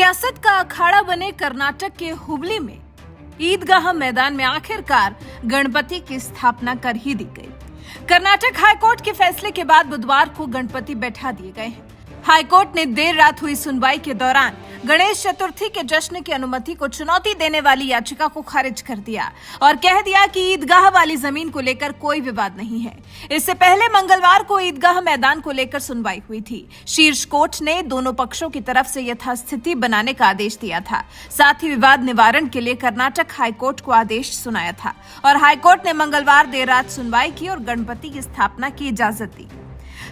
सियासत का अखाड़ा बने कर्नाटक के हुबली में ईदगाह मैदान में आखिरकार गणपति की स्थापना कर ही दी गई। कर्नाटक हाईकोर्ट के फैसले के बाद बुधवार को गणपति बैठा दिए गए हैं। हाईकोर्ट ने देर रात हुई सुनवाई के दौरान गणेश चतुर्थी के जश्न की अनुमति को चुनौती देने वाली याचिका को खारिज कर दिया और कह दिया कि ईदगाह वाली जमीन को लेकर कोई विवाद नहीं है। इससे पहले मंगलवार को ईदगाह मैदान को लेकर सुनवाई हुई थी। शीर्ष कोर्ट ने दोनों पक्षों की तरफ से यथास्थिति बनाने का आदेश दिया था। साथ ही विवाद निवारण के लिए कर्नाटक हाईकोर्ट को आदेश सुनाया था और हाईकोर्ट ने मंगलवार देर रात सुनवाई की और गणपति की स्थापना की इजाजत दी।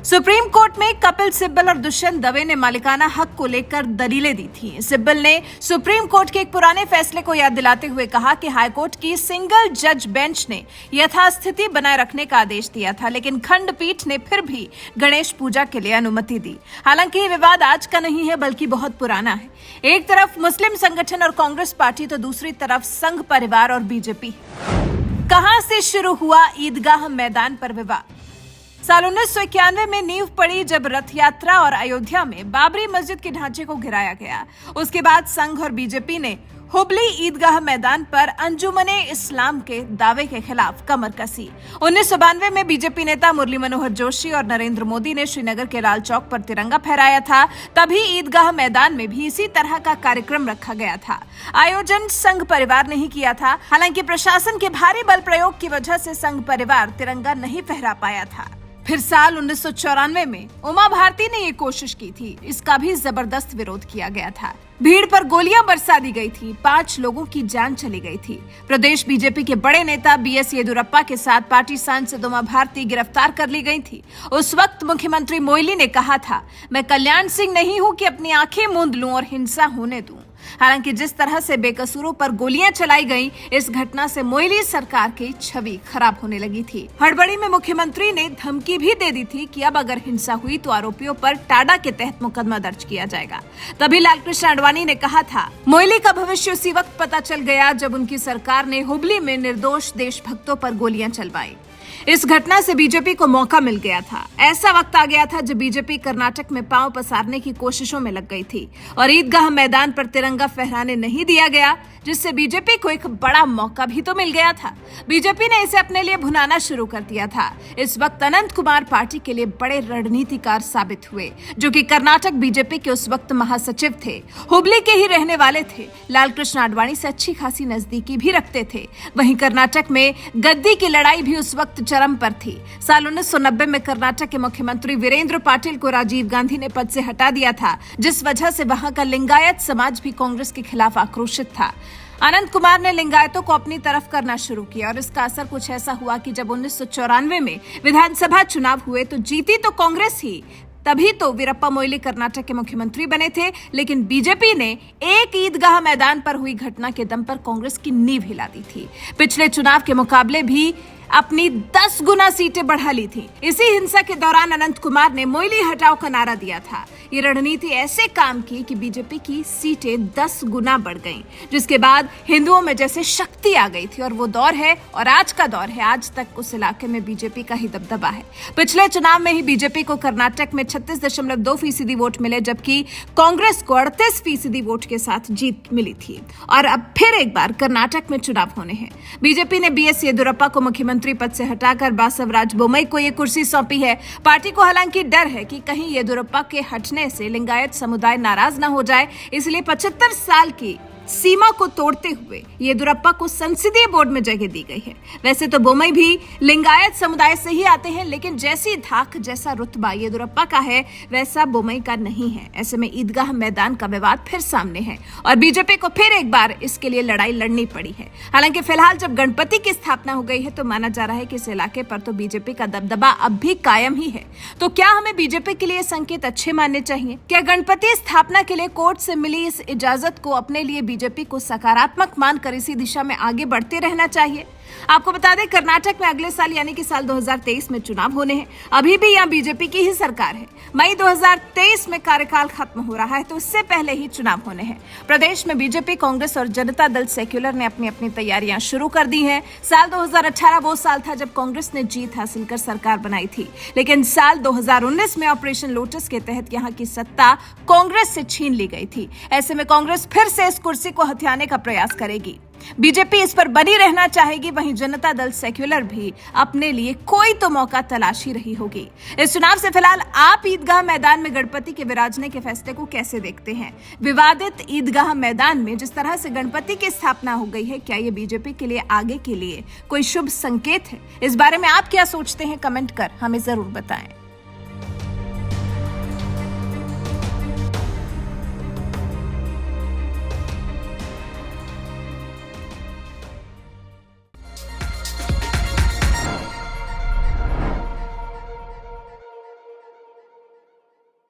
सुप्रीम कोर्ट में कपिल सिब्बल और दुष्यंत दवे ने मालिकाना हक को लेकर दलीलें दी थी। सिब्बल ने सुप्रीम कोर्ट के एक पुराने फैसले को याद दिलाते हुए कहा कि हाईकोर्ट की सिंगल जज बेंच ने यथास्थिति बनाए रखने का आदेश दिया था, लेकिन खंडपीठ ने फिर भी गणेश पूजा के लिए अनुमति दी। हालांकि ये विवाद आज का नहीं है बल्कि बहुत पुराना है। एक तरफ मुस्लिम संगठन और कांग्रेस पार्टी तो दूसरी तरफ संघ परिवार और बीजेपी। कहां से शुरू हुआ ईदगाह मैदान पर विवाद? साल 1991 में नींव पड़ी जब रथ यात्रा और अयोध्या में बाबरी मस्जिद के ढांचे को गिराया गया। उसके बाद संघ और बीजेपी ने हुबली ईदगाह मैदान पर अंजुमने इस्लाम के दावे के खिलाफ कमर कसी। 1992 में बीजेपी नेता मुरली मनोहर जोशी और नरेंद्र मोदी ने श्रीनगर के लाल चौक पर तिरंगा फहराया था। तभी ईदगाह मैदान में भी इसी तरह का कार्यक्रम रखा गया था। आयोजन संघ परिवार ने ही किया था। हालांकि प्रशासन के भारी बल प्रयोग की वजह से संघ परिवार तिरंगा नहीं फहरा पाया था। फिर साल 1994 में उमा भारती ने ये कोशिश की थी। इसका भी जबरदस्त विरोध किया गया था। भीड़ पर गोलियां बरसा दी गई थी। 5 लोगों की जान चली गई थी। प्रदेश बीजेपी के बड़े नेता बीएस येदियुरप्पा के साथ पार्टी सांसद उमा भारती गिरफ्तार कर ली गई थी। उस वक्त मुख्यमंत्री मोईली ने कहा था, मैं कल्याण सिंह नहीं हूं कि अपनी आंखें मूंद लूं और हिंसा होने दूं। हालांकि जिस तरह से बेकसूरों पर गोलियां चलाई गईं, इस घटना से मोईली सरकार की छवि खराब होने लगी थी। हड़बड़ी में मुख्यमंत्री ने धमकी भी दे दी थी कि अब अगर हिंसा हुई तो आरोपियों पर टाडा के तहत मुकदमा दर्ज किया जाएगा। तभी लालकृष्ण आडवाणी ने कहा था, मोईली का भविष्य उसी वक्त पता चल गया जब उनकी सरकार ने हुबली में निर्दोष देशभक्तों पर गोलियां चलवाई। इस घटना से बीजेपी को मौका मिल गया था। ऐसा वक्त आ गया था जब बीजेपी कर्नाटक में पांव पसारने की कोशिशों में लग गई थी और ईदगाह मैदान पर तिरंगा फहराने नहीं दिया गया, जिससे बीजेपी को एक बड़ा मौका भी तो मिल गया था। बीजेपी ने इसे अपने लिए भुनाना शुरू कर दिया था। इस वक्त अनंत कुमार पार्टी के लिए बड़े रणनीतिकार साबित हुए, जो कि कर्नाटक बीजेपी के उस वक्त महासचिव थे। हुबली के ही रहने वाले थे। लालकृष्ण आडवाणी से अच्छी खासी नजदीकी भी रखते थे। वहीं कर्नाटक में गद्दी की लड़ाई भी उस वक्त चरम पर थी। साल 1990 में कर्नाटक के मुख्यमंत्री वीरेंद्र पाटिल को राजीव गांधी ने पद से हटा दिया था, जिस वजह से वहां का लिंगायत समाज भी कांग्रेस के खिलाफ आक्रोशित था। अनंत कुमार ने लिंगायतों को अपनी तरफ करना शुरू किया और इसका असर कुछ ऐसा हुआ कि जब 1994 में विधानसभा चुनाव हुए तो जीती तो कांग्रेस ही। तभी तो वीरप्पा मोइली कर्नाटक के मुख्यमंत्री बने थे, लेकिन बीजेपी ने एक ईदगाह मैदान पर हुई घटना के दम पर कांग्रेस की नींव हिला दी थी। पिछले चुनाव के मुकाबले भी अपनी 10 गुना सीटें बढ़ा ली थी। इसी हिंसा के दौरान अनंत कुमार ने मोइली हटाओ का नारा दिया था। ये रणनीति ऐसे काम की कि बीजेपी की सीटें 10 गुना बढ़ गईं, जिसके बाद हिंदुओं में जैसे शक्ति आ गई थी और वो दौर है और आज का दौर है। आज तक उस इलाके में बीजेपी का ही दबदबा है। पिछले चुनाव में ही बीजेपी को कर्नाटक में 36.2% वोट मिले, जबकि कांग्रेस को 38% वोट के साथ जीत मिली थी। और अब फिर एक बार कर्नाटक में चुनाव होने हैं। बीजेपी ने बीएस येदियुरप्पा को मुख्यमंत्री पद से हटाकर बासवराज बोम्मई को ये कुर्सी सौंपी है। पार्टी को हालांकि डर है कि कहीं येदियुरप्पा के हटने से लिंगायत समुदाय नाराज न हो जाए, इसलिए 75 साल की सीमा को तोड़ते हुए येदियुरप्पा को संसदीय बोर्ड में जगह दी गई है। वैसे तो बोम्मई भी लिंगायत समुदाय से ही आते हैं, लेकिन जैसी धाक जैसा रुतबा येदियुरप्पा का है वैसा बोम्मई का नहीं है। ऐसे में ईदगाह मैदान का विवाद फिर सामने है और बीजेपी को फिर एक बार इसके लिए लड़ाई लड़नी पड़ी है। हालांकि फिलहाल जब गणपति की स्थापना हो गई है तो माना जा रहा है कि इस इलाके पर तो बीजेपी का दबदबा अब भी कायम ही है। तो क्या हमें बीजेपी के लिए संकेत अच्छे मानने चाहिए? क्या गणपति स्थापना के लिए कोर्ट से मिली इस इजाजत को अपने लिए बीजेपी को सकारात्मक मानकर इसी दिशा में आगे बढ़ते रहना चाहिए? आपको बता दें, कर्नाटक में अगले साल यानी कि साल 2023 में चुनाव होने हैं। अभी भी यहाँ बीजेपी की ही सरकार है। मई 2023 में कार्यकाल खत्म हो रहा है, तो उससे पहले ही चुनाव होने हैं। प्रदेश में बीजेपी, कांग्रेस और जनता दल सेक्युलर ने अपनी अपनी तैयारियां शुरू कर दी हैं। साल 2018 वो साल था जब कांग्रेस ने जीत हासिल कर सरकार बनाई थी, लेकिन साल 2019 में ऑपरेशन लोटस के तहत यहाँ की सत्ता कांग्रेस से छीन ली गई थी। ऐसे में कांग्रेस फिर से इस कुर्सी को हथियाने का प्रयास करेगी। बीजेपी इस पर बनी रहना चाहेगी, वहीं जनता दल सेक्युलर भी अपने लिए कोई तो मौका तलाश ही रही होगी। इस चुनाव से फिलहाल आप ईदगाह मैदान में गणपति के विराजने के फैसले को कैसे देखते हैं? विवादित ईदगाह मैदान में जिस तरह से गणपति की स्थापना हो गई है, क्या ये बीजेपी के लिए आगे के लिए कोई शुभ संकेत है? इस बारे में आप क्या सोचते हैं? कमेंट कर हमें जरूर बताएं।